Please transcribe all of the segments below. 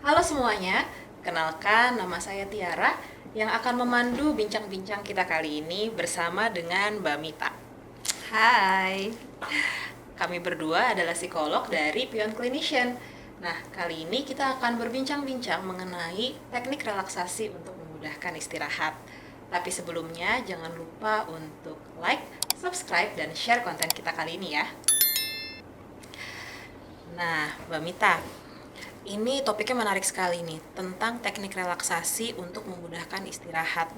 Halo semuanya, kenalkan nama saya Tiara yang akan memandu bincang-bincang kita kali ini bersama dengan Mbak Mita. Hai. Kami berdua adalah psikolog dari Pion Clinician. Nah, kali ini kita akan berbincang-bincang mengenai teknik relaksasi untuk memudahkan istirahat. Tapi sebelumnya jangan lupa untuk like, subscribe, dan share konten kita kali ini ya. Nah, Mbak Mita, ini topiknya menarik sekali nih, tentang teknik relaksasi untuk memudahkan istirahat.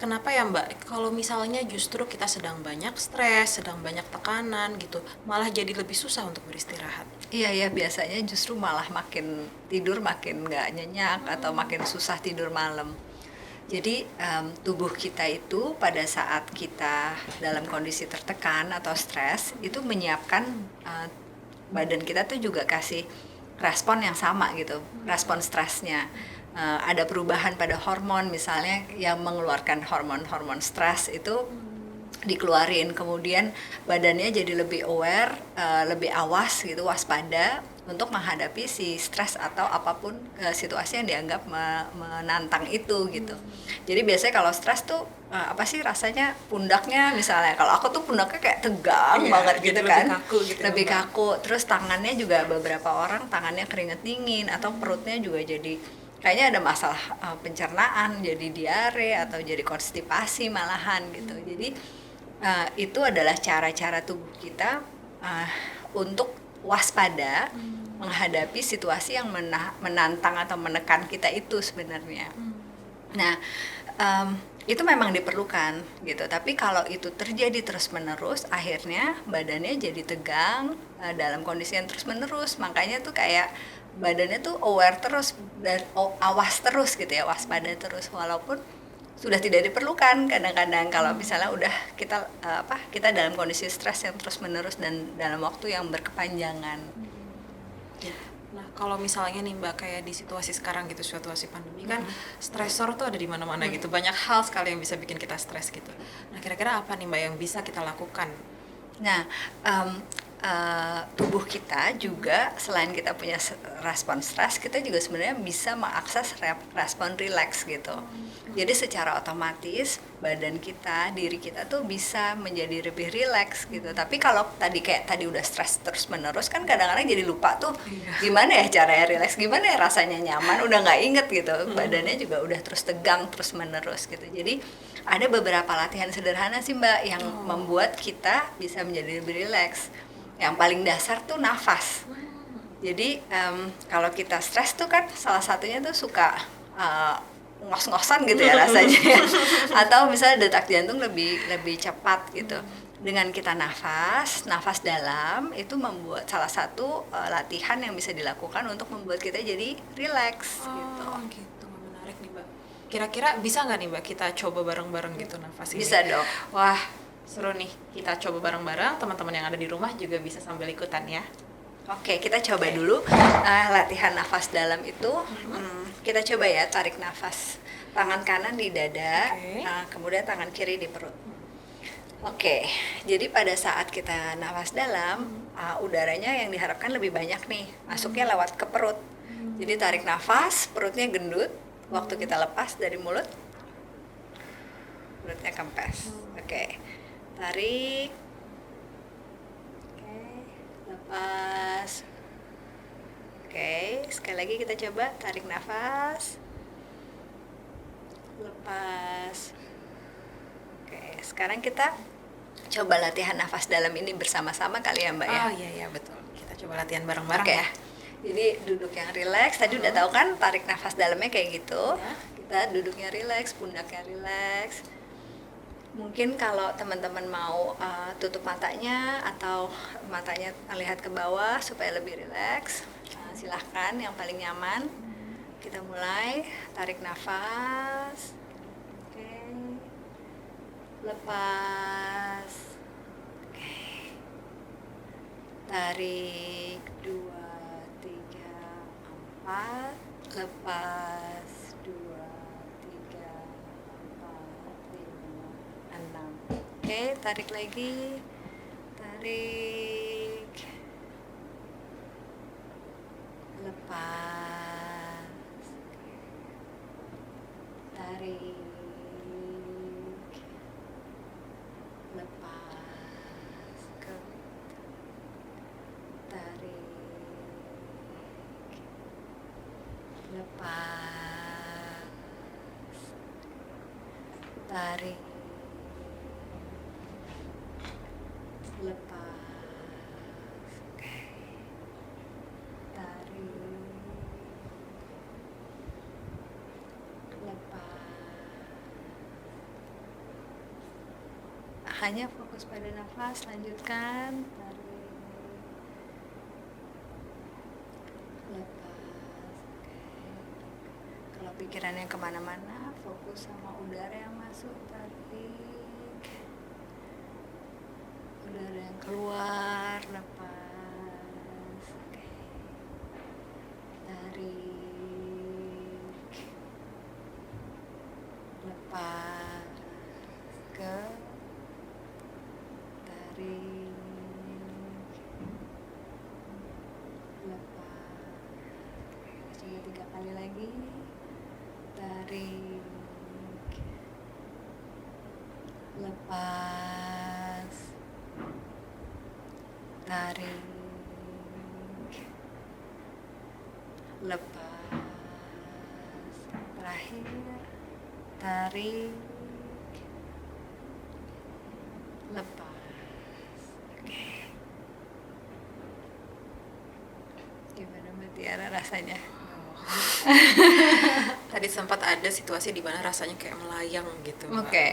Kenapa ya Mbak? Kalau misalnya justru kita sedang banyak stres, sedang banyak tekanan gitu, malah jadi lebih susah untuk beristirahat. Iya ya, biasanya justru malah makin tidur makin nggak nyenyak atau makin susah tidur malam. Jadi tubuh kita itu pada saat kita dalam kondisi tertekan atau stres itu menyiapkan badan kita tuh juga kasih respon yang sama gitu, respon stresnya. Ada perubahan pada hormon misalnya yang mengeluarkan hormon-hormon stres itu dikeluarin, kemudian badannya jadi lebih aware, lebih awas gitu, waspada untuk menghadapi si stres atau apapun situasi yang dianggap menantang itu gitu. Jadi biasanya kalau stres tuh apa sih rasanya pundaknya misalnya, kalau aku tuh pundaknya kayak tegang banget gitu kan, lebih kaku gitu ya, lebih Mbak. kaku, terus tangannya juga beberapa orang tangannya keringet dingin atau perutnya juga jadi kayaknya ada masalah pencernaan, jadi diare atau jadi konstipasi malahan gitu. Jadi itu adalah cara-cara tubuh kita untuk waspada menghadapi situasi yang menantang atau menekan kita itu sebenarnya. Nah, itu memang diperlukan gitu. Tapi kalau itu terjadi terus-menerus, akhirnya badannya jadi tegang dalam kondisi yang terus-menerus. Makanya tuh kayak badannya tuh aware terus dan awas terus gitu ya, waspada terus walaupun sudah tidak diperlukan kadang-kadang kalau misalnya udah kita dalam kondisi stres yang terus-menerus dan dalam waktu yang berkepanjangan. Nah, kalau misalnya nih Mbak kayak di situasi sekarang gitu, situasi pandemi kan stresor tuh ada di mana-mana gitu. Banyak hal sekali yang bisa bikin kita stres gitu. Nah, kira-kira apa nih Mbak yang bisa kita lakukan? Nah, tubuh kita juga selain kita punya respon stres, kita juga sebenarnya bisa mengakses respon rileks gitu. Jadi secara otomatis badan kita, diri kita tuh bisa menjadi lebih rileks gitu. Tapi kalau tadi udah stres terus menerus kan kadang-kadang jadi lupa tuh gimana ya caranya rileks, gimana ya rasanya nyaman, udah nggak inget gitu. Badannya juga udah terus tegang terus menerus gitu. Jadi ada beberapa latihan sederhana sih Mbak yang membuat kita bisa menjadi lebih rileks. Yang paling dasar tuh nafas. Jadi kalau kita stres tuh kan salah satunya tuh suka ngos-ngosan gitu ya rasanya. Atau misalnya detak jantung lebih cepat gitu. Dengan kita nafas dalam itu membuat salah satu latihan yang bisa dilakukan untuk membuat kita jadi rileks gitu. Oh, gitu. Menarik nih, Mbak. Kira-kira bisa nggak nih, Mbak, kita coba bareng-bareng gitu nafas ini? Bisa dong. Wah, seru nih. Kita coba bareng-bareng, teman-teman yang ada di rumah juga bisa sambil ikutan ya. Oke, kita coba dulu latihan nafas dalam itu. Kita coba ya, tarik nafas. Tangan kanan di dada, Oke. kemudian tangan kiri di perut. Oke, jadi pada saat kita nafas dalam, udaranya yang diharapkan lebih banyak nih, masuknya lewat ke perut. Jadi tarik nafas, perutnya gendut. Waktu kita lepas dari mulut, perutnya kempes. Oke, tarik. Oke, lepas. Oke, sekali lagi kita coba tarik nafas, lepas. Oke, sekarang kita coba latihan nafas dalam ini bersama-sama kali ya Mbak ya. Oh iya, iya, betul. Kita coba latihan bareng-bareng Oke, ya. jadi duduk yang rileks. Tadi udah tahu kan tarik nafas dalamnya kayak gitu. Ya. Kita duduknya rileks, pundaknya rileks. Mungkin kalau teman-teman mau tutup matanya atau matanya lihat ke bawah supaya lebih rileks, silahkan yang paling nyaman. Kita mulai tarik nafas. Oke. Lepas. Oke. Tarik 2, 3, 4. Lepas 2, 3, 4, 5, 6. Oke, tarik lagi. Tarik. Lepas. tarik, lepas, oke, tarik, lepas. Hanya fokus pada nafas, lanjutkan, tarik, lepas, oke. Kalau pikirannya kemana-mana, fokus sama udara yang masuk, tarik, udara yang keluar, lepas, oke. Tarik, lepas, ke, tarik, lepas. Coba 3 kali lagi. Tarik, lepas, tarik, lepas. Terakhir, tarik, lepas. Oke. Gimana Mbak Tiara rasanya? Tadi sempat ada situasi di mana rasanya kayak melayang gitu, Mbak. Oke.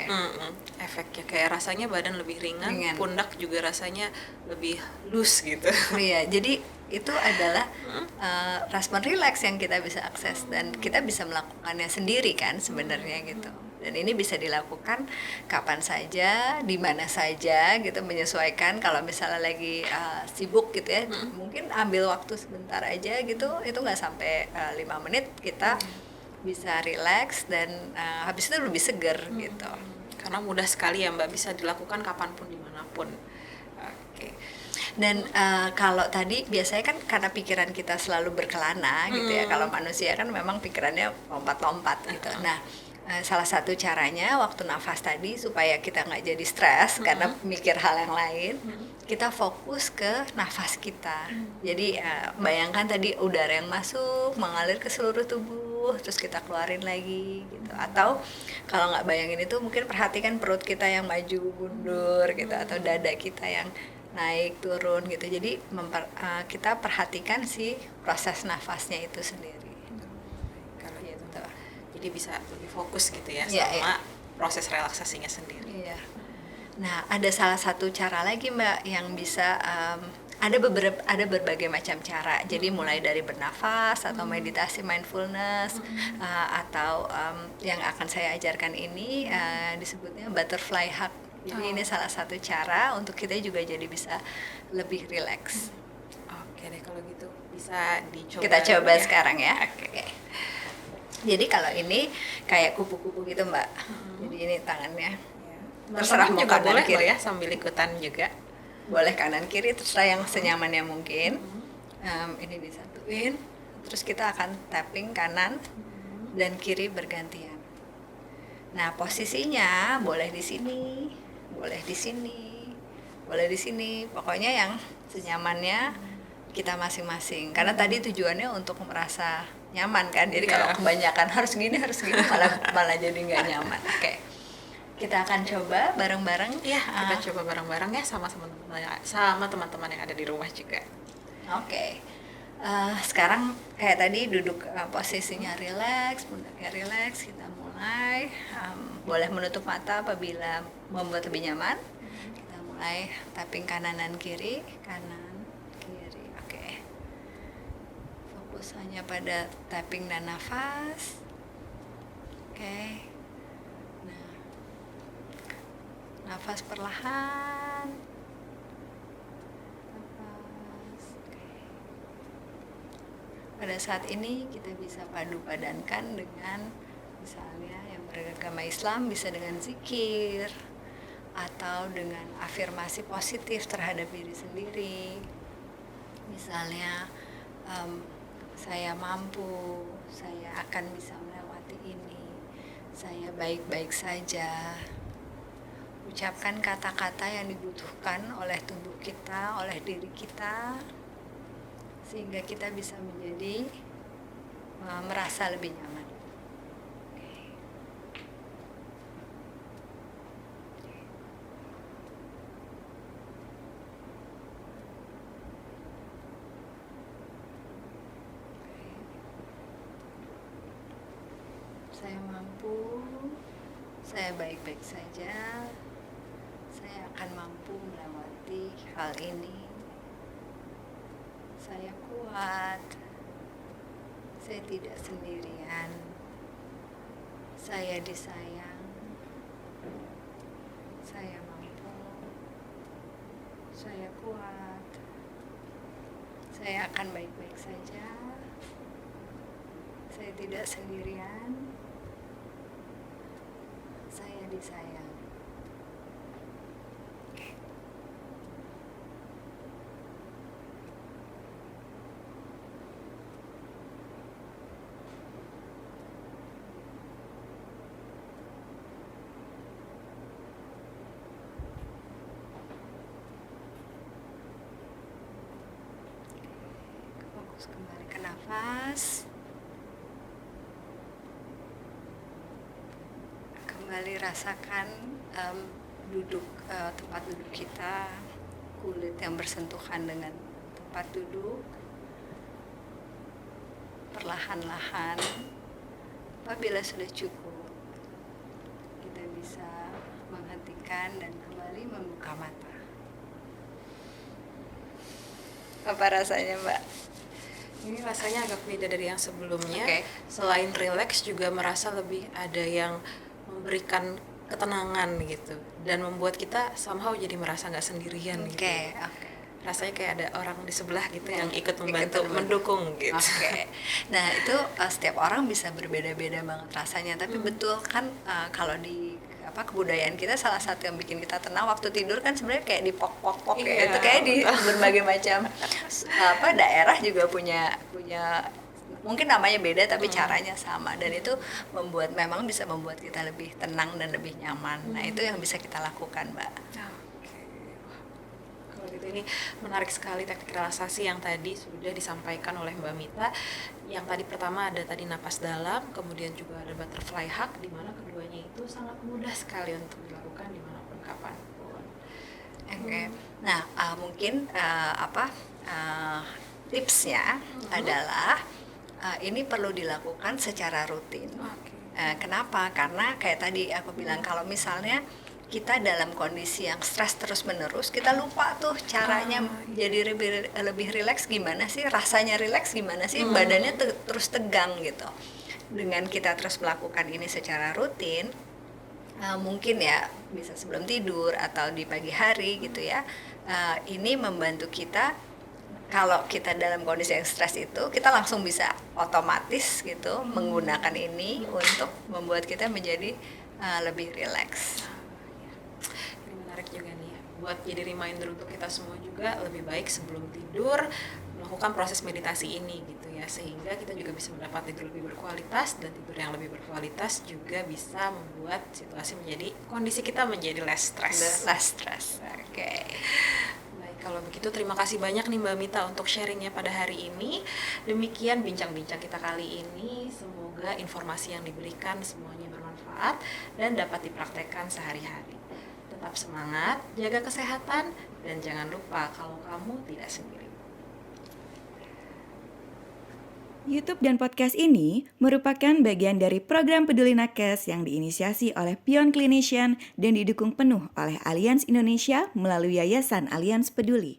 Efeknya kayak rasanya badan lebih ringan, Ringan. pundak juga rasanya lebih loose gitu. Iya, jadi itu adalah respon relax yang kita bisa akses dan kita bisa melakukannya sendiri kan sebenarnya gitu. Dan ini bisa dilakukan kapan saja, di mana saja gitu, menyesuaikan. Kalau misalnya lagi sibuk gitu ya, mungkin ambil waktu sebentar aja gitu, itu nggak sampai 5 menit kita bisa relax dan habis itu lebih seger gitu. Karena mudah sekali ya Mbak, bisa dilakukan kapanpun dimanapun. Oke. Dan kalau tadi biasanya kan karena pikiran kita selalu berkelana gitu ya, kalau manusia kan memang pikirannya lompat-lompat gitu. Nah, salah satu caranya waktu nafas tadi supaya kita nggak jadi stres karena mikir hal yang lain, kita fokus ke nafas kita. Jadi bayangkan tadi udara yang masuk mengalir ke seluruh tubuh, terus kita keluarin lagi gitu. Atau kalau nggak bayangin itu, mungkin perhatikan perut kita yang maju mundur gitu, atau dada kita yang naik turun gitu. Jadi kita perhatikan si proses nafasnya itu sendiri. Kalau Gitu. jadi bisa lebih fokus gitu ya Iya, sama proses relaksasinya sendiri. Iya. Nah, ada salah satu cara lagi Mbak yang bisa ada berbagai macam cara. Jadi mulai dari bernafas atau meditasi mindfulness atau yang akan saya ajarkan ini disebutnya butterfly hug. Jadi ini salah satu cara untuk kita juga jadi bisa lebih rileks. Oke deh, kalau gitu bisa dicoba. Kita coba ya. sekarang ya. Oke. Jadi kalau ini kayak kupu-kupu gitu Mbak. Jadi ini tangannya. Terserah mau juga kanan boleh kiri. loh ya, sambil ikutan juga. Boleh kanan kiri, terserah yang senyamannya mungkin. Ini disatuin, terus kita akan tapping kanan dan kiri bergantian. Nah, posisinya boleh di sini, boleh di sini, boleh di sini. Pokoknya yang senyamannya kita masing-masing. Karena tadi tujuannya untuk merasa nyaman kan. Jadi kalau kebanyakan harus gini malah jadi nggak nyaman. Oke. Kita akan coba bareng-bareng. Iya, kita coba bareng-bareng ya sama teman-teman yang ada di rumah juga. Oke. Sekarang kayak tadi duduk posisinya rileks, pundaknya rileks. Kita mulai. Boleh menutup mata apabila membuat lebih nyaman. Kita mulai tapping kanan dan kiri, kanan, kiri. Oke. Fokus hanya pada tapping dan nafas. Oke. Nah, nafas perlahan. Nafas. Oke. Pada saat ini kita bisa padu padankan dengan misalnya yang beragama Islam bisa dengan zikir atau dengan afirmasi positif terhadap diri sendiri. Misalnya saya mampu, saya akan bisa melewati ini, saya baik-baik saja. Ucapkan kata-kata yang dibutuhkan oleh tubuh kita, oleh diri kita, sehingga kita bisa menjadi merasa lebih nyaman. Saya mampu, saya baik-baik saja, saya akan mampu melewati hal ini. Saya kuat, saya tidak sendirian, saya disayang, saya mampu, saya kuat, saya akan baik-baik saja, saya tidak sendirian, saya disayang. Fokus kembali ke nafas. Kembali rasakan tempat duduk kita, kulit yang bersentuhan dengan tempat duduk. Perlahan-lahan, apabila sudah cukup, kita bisa menghentikan dan kembali membuka mata. Apa rasanya, Mbak? Ini rasanya agak beda dari yang sebelumnya. Oke. Selain rileks juga merasa lebih ada yang memberikan ketenangan gitu dan membuat kita somehow jadi merasa nggak sendirian gitu. Oke. Rasanya kayak ada orang di sebelah gitu yang ikut membantu, mendukung gitu. Oke. Nah, itu setiap orang bisa berbeda-beda banget rasanya, tapi betul kan kalau di kebudayaan kita salah satu yang bikin kita tenang waktu tidur kan sebenarnya kayak di pok-pok-pok Iya, itu kayak di berbagai macam daerah juga punya mungkin namanya beda tapi caranya sama, dan itu memang bisa membuat kita lebih tenang dan lebih nyaman. Nah, itu yang bisa kita lakukan, Mbak. Oke. Wah, kalau gitu ini menarik sekali teknik relaksasi yang tadi sudah disampaikan oleh Mbak Mita. Yang tadi pertama ada tadi napas dalam, kemudian juga ada butterfly hug, di mana keduanya itu sangat mudah sekali untuk dilakukan dimanapun kapanpun. Oke. Nah, mungkin tipsnya adalah ini perlu dilakukan secara rutin. Oke. Kenapa? Karena kayak tadi aku bilang, kalau misalnya kita dalam kondisi yang stres terus-menerus, kita lupa tuh caranya jadi lebih rileks gimana sih, rasanya rileks gimana sih, badannya terus tegang gitu. Dengan kita terus melakukan ini secara rutin, mungkin ya bisa sebelum tidur atau di pagi hari gitu ya, ini membantu kita. Kalau kita dalam kondisi yang stres itu, kita langsung bisa otomatis gitu menggunakan ini untuk membuat kita menjadi lebih rileks. Ini menarik juga nih ya, buat jadi reminder untuk kita semua juga, lebih baik sebelum tidur melakukan proses meditasi ini gitu ya, sehingga kita juga bisa mendapat tidur lebih berkualitas, dan tidur yang lebih berkualitas juga bisa membuat situasi menjadi, kondisi kita menjadi less stress. Less stress. Oke. Baik, kalau begitu terima kasih banyak nih Mbak Mita untuk sharingnya pada hari ini. Demikian bincang-bincang kita kali ini. Semoga informasi yang diberikan semuanya bermanfaat dan dapat dipraktekkan sehari-hari. Tetap semangat, jaga kesehatan, dan jangan lupa kalau kamu tidak sendiri. YouTube dan podcast ini merupakan bagian dari program Peduli Nakes yang diinisiasi oleh Pion Clinician dan didukung penuh oleh Allianz Indonesia melalui Yayasan Allianz Peduli.